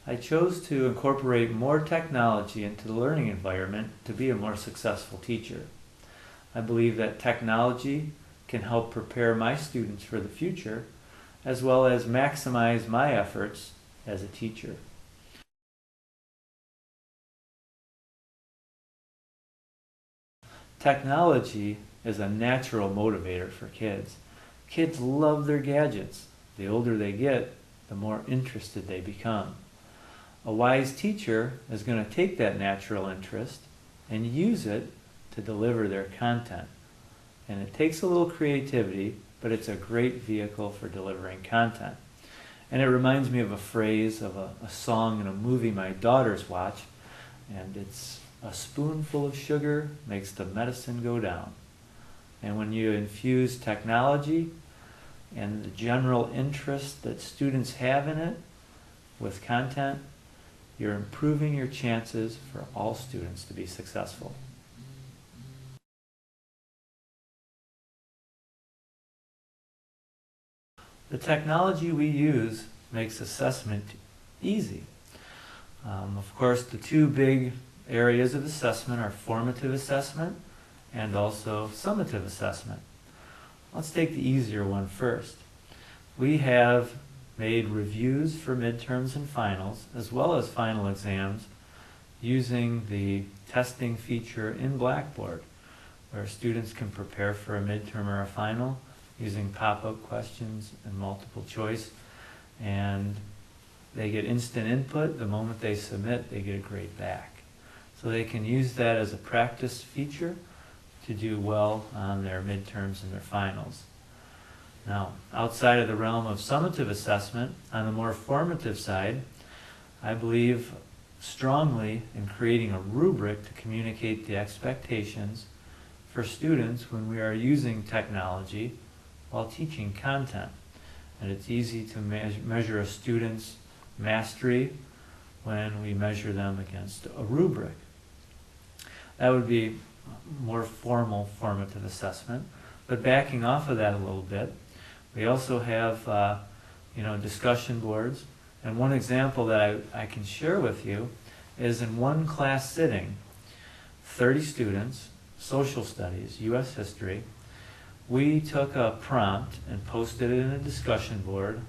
I chose to incorporate more technology into the learning environment to be a more successful teacher. I believe that technology can help prepare my students for the future, as well as maximize my efforts as a teacher. Technology is a natural motivator for kids. Kids love their gadgets. The older they get, the more interested they become. A wise teacher is going to take that natural interest and use it to deliver their content. And it takes a little creativity, but it's a great vehicle for delivering content. And it reminds me of a phrase of a song in a movie my daughters watch, and it's, "A spoonful of sugar makes the medicine go down." And when you infuse technology and the general interest that students have in it with content, you're improving your chances for all students to be successful. The technology we use makes assessment easy. Of course, the two big areas of assessment are formative assessment and also summative assessment. Let's take the easier one first. We have made reviews for midterms and finals, as well as final exams, using the testing feature in Blackboard, where students can prepare for a midterm or a final using pop-up questions and multiple choice, and they get instant input. The moment they submit, they get a grade back. So they can use that as a practice feature to do well on their midterms and their finals. Now, outside of the realm of summative assessment, on the more formative side, I believe strongly in creating a rubric to communicate the expectations for students when we are using technology while teaching content. And it's easy to measure a student's mastery when we measure them against a rubric. That would be more formal formative assessment. But backing off of that a little bit, we also have discussion boards. And one example that I can share with you is in one class sitting, 30 students, social studies, U.S. history, we took a prompt and posted it in a discussion board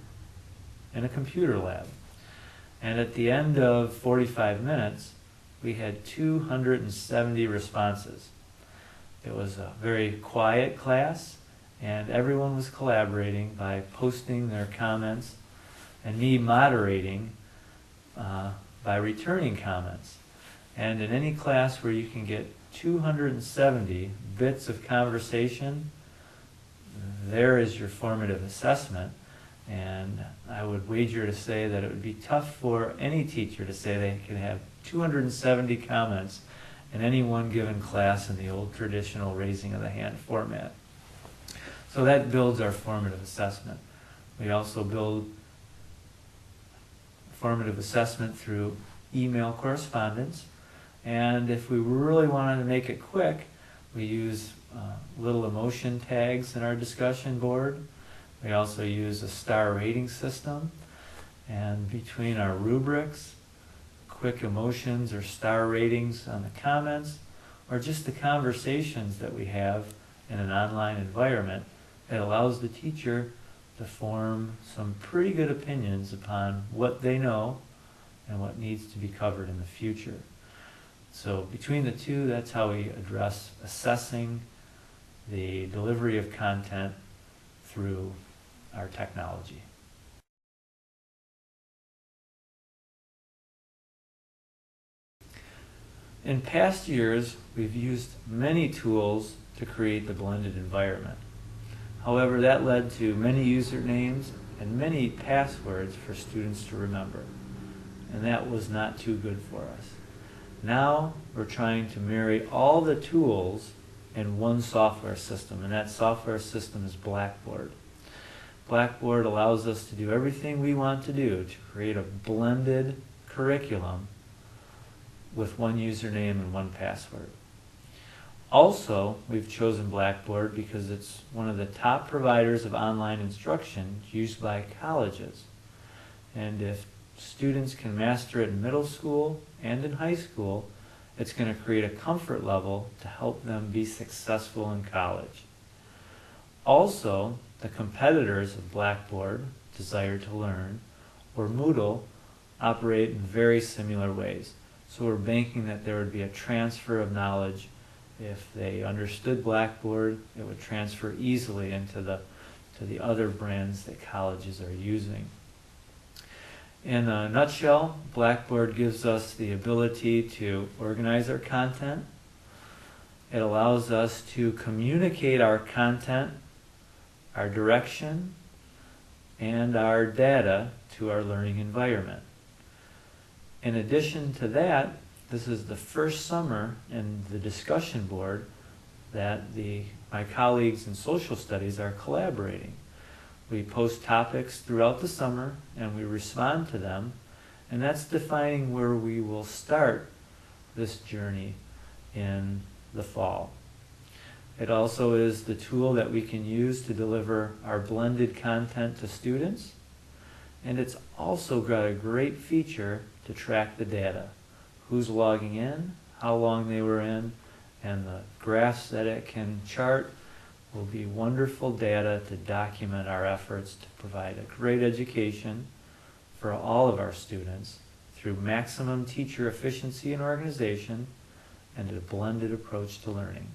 in a computer lab. And at the end of 45 minutes, we had 270 responses. It was a very quiet class, and everyone was collaborating by posting their comments and me moderating by returning comments. And in any class where you can get 270 bits of conversation, there is your formative assessment. And I would wager to say that it would be tough for any teacher to say they can have 270 comments in any one given class in the old traditional raising of the hand format. So that builds our formative assessment. We also build formative assessment through email correspondence. And if we really wanted to make it quick, we use little emotion tags in our discussion board. We also use a star rating system. And between our rubrics, quick emotions or star ratings on the comments, or just the conversations that we have in an online environment, it allows the teacher to form some pretty good opinions upon what they know and what needs to be covered in the future. So between the two, that's how we address assessing the delivery of content through our technology. In past years, we've used many tools to create the blended environment. However, that led to many usernames and many passwords for students to remember. And that was not too good for us. Now we're trying to marry all the tools in one software system, and that software system is Blackboard. Blackboard allows us to do everything we want to do to create a blended curriculum with one username and one password. Also, we've chosen Blackboard because it's one of the top providers of online instruction used by colleges. And if students can master it in middle school and in high school, it's going to create a comfort level to help them be successful in college. Also, the competitors of Blackboard, Desire to Learn, or Moodle operate in very similar ways. So we're banking that there would be a transfer of knowledge. If they understood Blackboard, it would transfer easily into the other brands that colleges are using. In a nutshell, Blackboard gives us the ability to organize our content. It allows us to communicate our content, our direction, and our data to our learning environment. In addition to that, this is the first summer in the discussion board that my colleagues in social studies are collaborating. We post topics throughout the summer and we respond to them, and that's defining where we will start this journey in the fall. It also is the tool that we can use to deliver our blended content to students, and it's also got a great feature to track the data. Who's logging in, how long they were in, and the graphs that it can chart will be wonderful data to document our efforts to provide a great education for all of our students through maximum teacher efficiency and organization and a blended approach to learning.